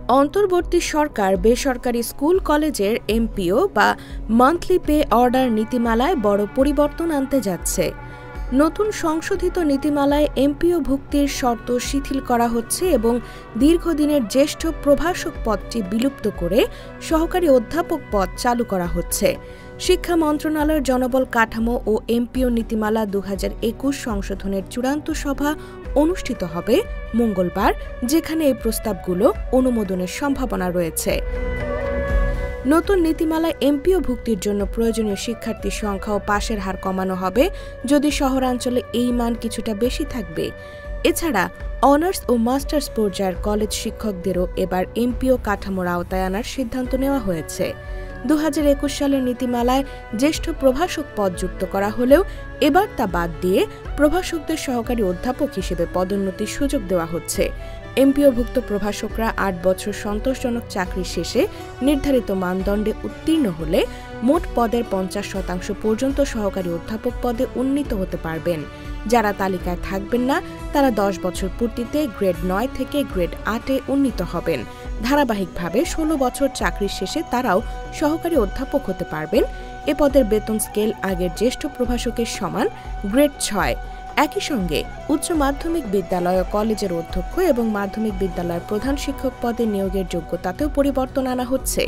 অন্তর্বর্তী সরকার বেসরকারি স্কুল কলেজের এমপিও বা মান্থলি পে অর্ডার নীতিমালায় বড় পরিবর্তন আনতে যাচ্ছে। নতুন সংশোধিত নীতিমালায় এমপিও ভুক্তির শর্ত শিথিল করা হচ্ছে এবং দীর্ঘদিনের জ্যেষ্ঠ প্রভাষক পদটি বিলুপ্ত করে সহকারী অধ্যাপক পদ চালু করা হচ্ছে। শিক্ষা মন্ত্রণালয়ের জনবল কাঠামো ও এমপিও নীতিমালা 2021 সংশোধনের চূড়ান্ত সভা অনুষ্ঠিত হবে মঙ্গলবার, যেখানে এই প্রস্তাবগুলো অনুমোদনের সম্ভাবনা রয়েছে। নতুন নীতিমালায় এমপিও ভুক্তির জন্য প্রয়োজনীয় শিক্ষার্থীর সংখ্যা ও পাশের হার কমানো হবে যদি শহরাঞ্চলে এই মান কিছুটা বেশি থাকবে। এছাড়া অনার্স ও মাস্টার্স পর্যায়ের কলেজ শিক্ষকদেরও এবার এমপিও কাঠামোর আওতায় আনার সিদ্ধান্ত নেওয়া হয়েছে। 2021 সালের নীতিমালায় জ্যেষ্ঠ প্রভাষক পদ যুক্ত করা হলেও এবার তা বাদ দিয়ে প্রভাষকদের সহকারী অধ্যাপক হিসেবে পদোন্নতির সুযোগ দেওয়া হচ্ছে। এমপিওভুক্ত প্রভাষকরা 8 বছর সন্তোষজনক চাকরি শেষে নির্ধারিত মানদণ্ডে উত্তীর্ণ হলে মোট পদের 50% পর্যন্ত সহকারী অধ্যাপক পদে উন্নীত হতে পারবেন। যারা তালিকায় থাকবেন না তারা 10 বছর পূর্তিতে গ্রেড 9 থেকে গ্রেড 8-এ উন্নীত হবেন। ধারাবাহিকভাবে 16 বছর চাকরির শেষে তারাও সহকারী অধ্যাপক হতে পারবেন। এ পদের বেতন স্কেল আগের জ্যেষ্ঠ প্রভাষকের সমান, গ্রেড 6। একই সঙ্গে উচ্চ মাধ্যমিক বিদ্যালয় ও কলেজের অধ্যক্ষ এবং মাধ্যমিক বিদ্যালয়ের প্রধান শিক্ষক পদে নিয়োগের যোগ্যতাতেও পরিবর্তন আনা হচ্ছে।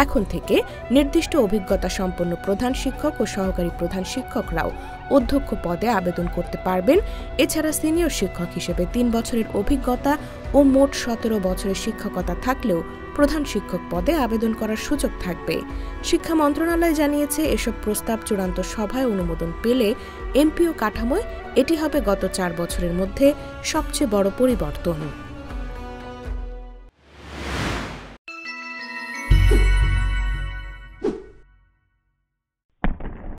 এখন থেকে নির্দিষ্ট অভিজ্ঞতা সম্পন্ন প্রধান শিক্ষক ও সহকারী প্রধান শিক্ষকরাও অধ্যক্ষ পদে আবেদন করতে পারবেন। এছাড়া সিনিয়র শিক্ষক হিসেবে 3 বছরের অভিজ্ঞতা ও মোট 17 বছরের শিক্ষকতা থাকলেও প্রধান শিক্ষক পদে আবেদন করার সুযোগ থাকবে। শিক্ষা মন্ত্রণালয় জানিয়েছে, এসব প্রস্তাব চূড়ান্ত সভায় অনুমোদন পেলে এমপিও কাঠামোয় এটি হবে গত 4 বছরের মধ্যে সবচেয়ে বড় পরিবর্তন।